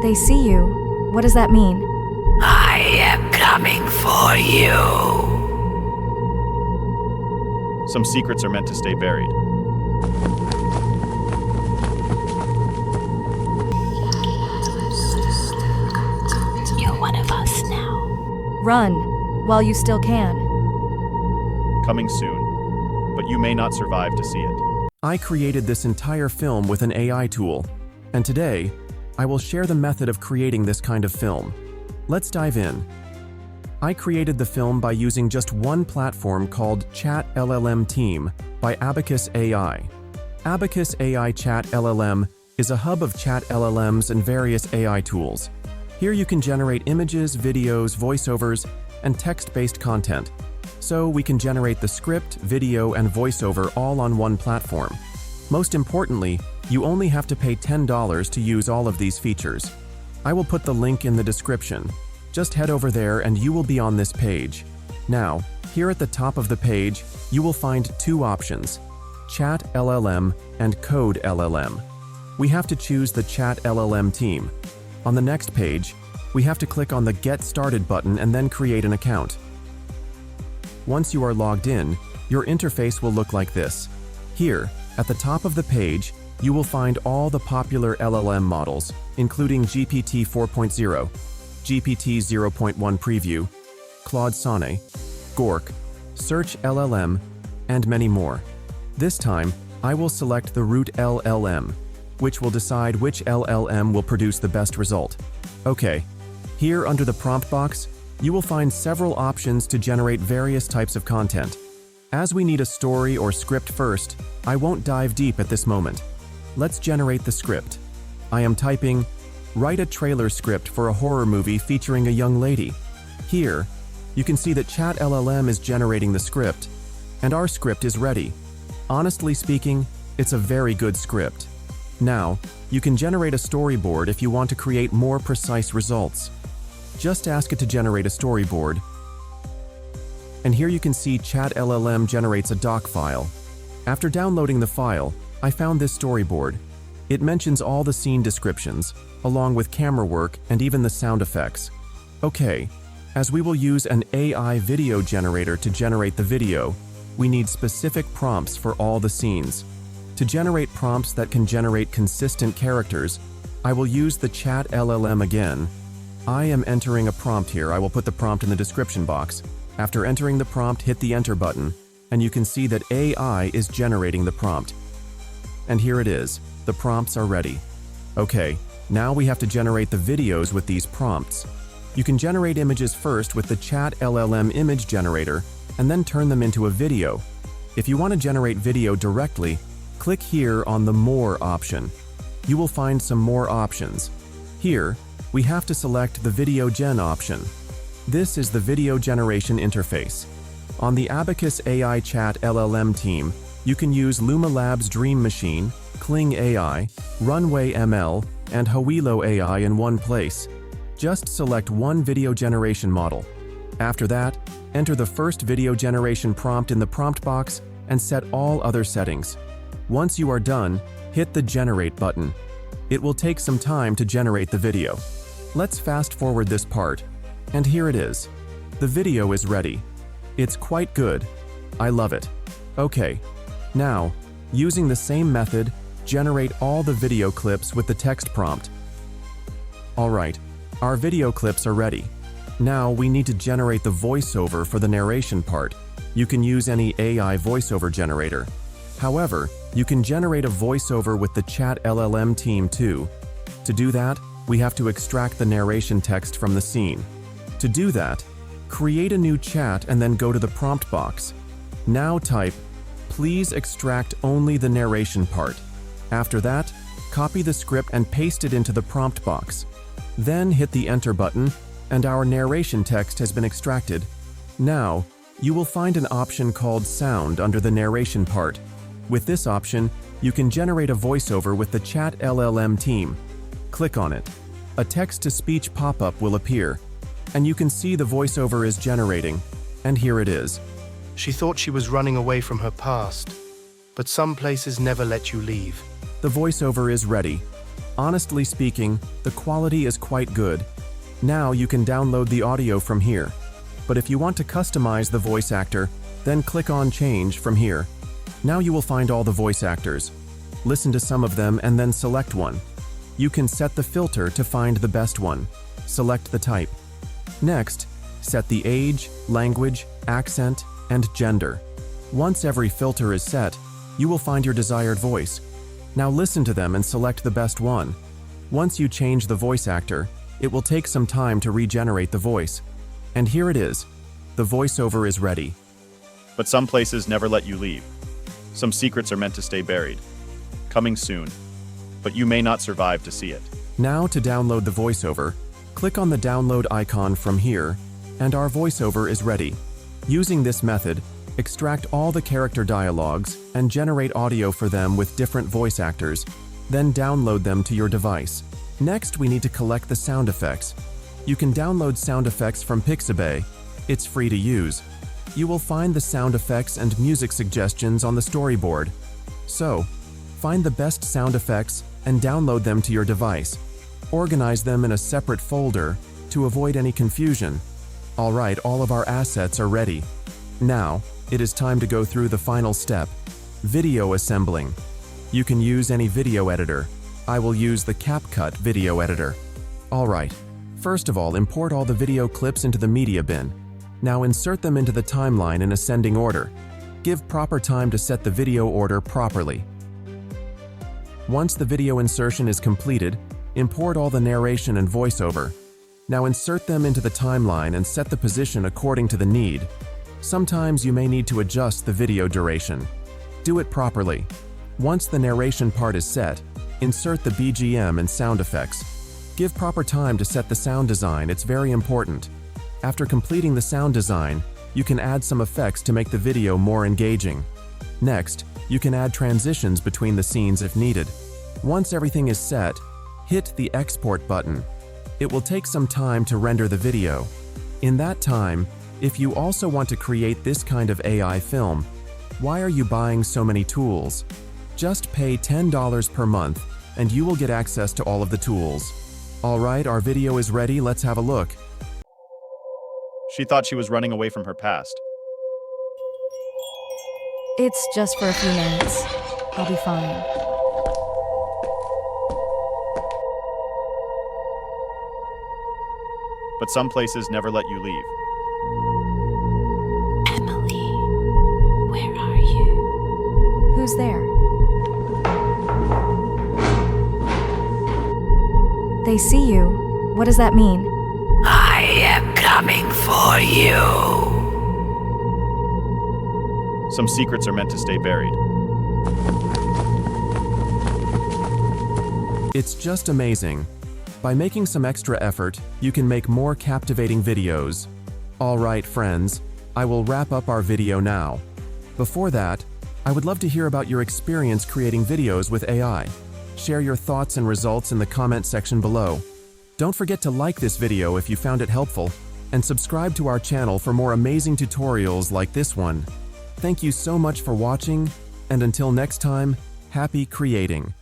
They see you. What does that mean? I am coming for you. Some secrets are meant to stay buried. You're one of us now. Run, while you still can. Coming soon, but you may not survive to see it. I created this entire film with an AI tool, and today, I will share the method of creating this kind of film. Let's dive in. I created the film by using just one platform called Chat LLM Team by Abacus AI. Abacus AI Chat LLM is a hub of chat LLMs and various AI tools. Here you can generate images, videos, voiceovers, and text-based content. So we can generate the script, video, and voiceover all on one platform. Most importantly, you only have to pay $10 to use all of these features. I will put the link in the description. Just head over there and you will be on this page. Now, here at the top of the page, you will find two options: Chat LLM and Code LLM. We have to choose the Chat LLM team. On the next page, we have to click on the Get Started button and then create an account. Once you are logged in, your interface will look like this. Here, at the top of the page, you will find all the popular LLM models, including GPT 4.0, GPT 0.1 Preview, Claude Sonnet, Gork, Search LLM, and many more. This time, I will select the root LLM, which will decide which LLM will produce the best result. Okay, here under the prompt box, you will find several options to generate various types of content. As we need a story or script first, I won't dive deep at this moment. Let's generate the script. I am typing, write a trailer script for a horror movie featuring a young lady. Here, you can see that Chat LLM is generating the script, and our script is ready. Honestly speaking, it's a very good script. Now, you can generate a storyboard if you want to create more precise results. Just ask it to generate a storyboard. And here you can see Chat LLM generates a doc file. After downloading the file, I found this storyboard. It mentions all the scene descriptions, along with camera work and even the sound effects. Okay, as we will use an AI video generator to generate the video, we need specific prompts for all the scenes. To generate prompts that can generate consistent characters, I will use the Chat LLM again. I am entering a prompt here. I will put the prompt in the description box. After entering the prompt, hit the Enter button, and you can see that AI is generating the prompt. And here it is. The prompts are ready. Okay, now we have to generate the videos with these prompts. You can generate images first with the Chat LLM image generator, and then turn them into a video. If you want to generate video directly, click here on the More option. You will find some more options. Here, we have to select the Video Gen option. This is the video generation interface. On the Abacus AI Chat LLM team, you can use Luma Labs Dream Machine, Kling AI, Runway ML, and Hawilo AI in one place. Just select one video generation model. After that, enter the first video generation prompt in the prompt box and set all other settings. Once you are done, hit the Generate button. It will take some time to generate the video. Let's fast forward this part. And here it is. The video is ready. It's quite good. I love it. Okay. Now, using the same method, generate all the video clips with the text prompt. Alright, our video clips are ready. Now we need to generate the voiceover for the narration part. You can use any AI voiceover generator. However, you can generate a voiceover with the Chat LLM team too. To do that, we have to extract the narration text from the scene. To do that, create a new chat and then go to the prompt box. Now type, "Please extract only the narration part." After that, copy the script and paste it into the prompt box. Then hit the Enter button, and our narration text has been extracted. Now, you will find an option called Sound under the narration part. With this option, you can generate a voiceover with the Chat LLM team. Click on it. A text-to-speech pop-up will appear, and you can see the voiceover is generating, and here it is. She thought she was running away from her past, but some places never let you leave. The voiceover is ready. Honestly speaking, the quality is quite good. Now you can download the audio from here. But if you want to customize the voice actor, then click on Change from here. Now you will find all the voice actors. Listen to some of them and then select one. You can set the filter to find the best one. Select the type. Next, set the age, language, accent, and gender. Once every filter is set, you will find your desired voice. Now listen to them and select the best one. Once you change the voice actor, it will take some time to regenerate the voice. And here it is. The voiceover is ready. But some places never let you leave. Some secrets are meant to stay buried. Coming soon. But you may not survive to see it. Now to download the voiceover, click on the download icon from here, and our voiceover is ready. Using this method, extract all the character dialogues and generate audio for them with different voice actors, then download them to your device. Next, we need to collect the sound effects. You can download sound effects from Pixabay. It's free to use. You will find the sound effects and music suggestions on the Storyboard. So, find the best sound effects and download them to your device. Organize them in a separate folder to avoid any confusion. Alright, all of our assets are ready. Now, it is time to go through the final step, video assembling. You can use any video editor. I will use the CapCut video editor. Alright, first of all, import all the video clips into the media bin. Now insert them into the timeline in ascending order. Give proper time to set the video order properly. Once the video insertion is completed, import all the narration and voiceover. Now insert them into the timeline and set the position according to the need. Sometimes you may need to adjust the video duration. Do it properly. Once the narration part is set, insert the BGM and sound effects. Give proper time to set the sound design, it's very important. After completing the sound design, you can add some effects to make the video more engaging. Next, you can add transitions between the scenes if needed. Once everything is set, hit the export button. It will take some time to render the video. In that time, if you also want to create this kind of AI film, why are you buying so many tools? Just pay $10 per month and you will get access to all of the tools. Alright, our video is ready, let's have a look. She thought she was running away from her past. It's just for a few minutes. I'll be fine. But some places never let you leave. Emily, where are you? Who's there? They see you. What does that mean? I am coming for you. Some secrets are meant to stay buried. It's just amazing. By making some extra effort, you can make more captivating videos. Alright friends, I will wrap up our video now. Before that, I would love to hear about your experience creating videos with AI. Share your thoughts and results in the comment section below. Don't forget to like this video if you found it helpful, and subscribe to our channel for more amazing tutorials like this one. Thank you so much for watching, and until next time, happy creating!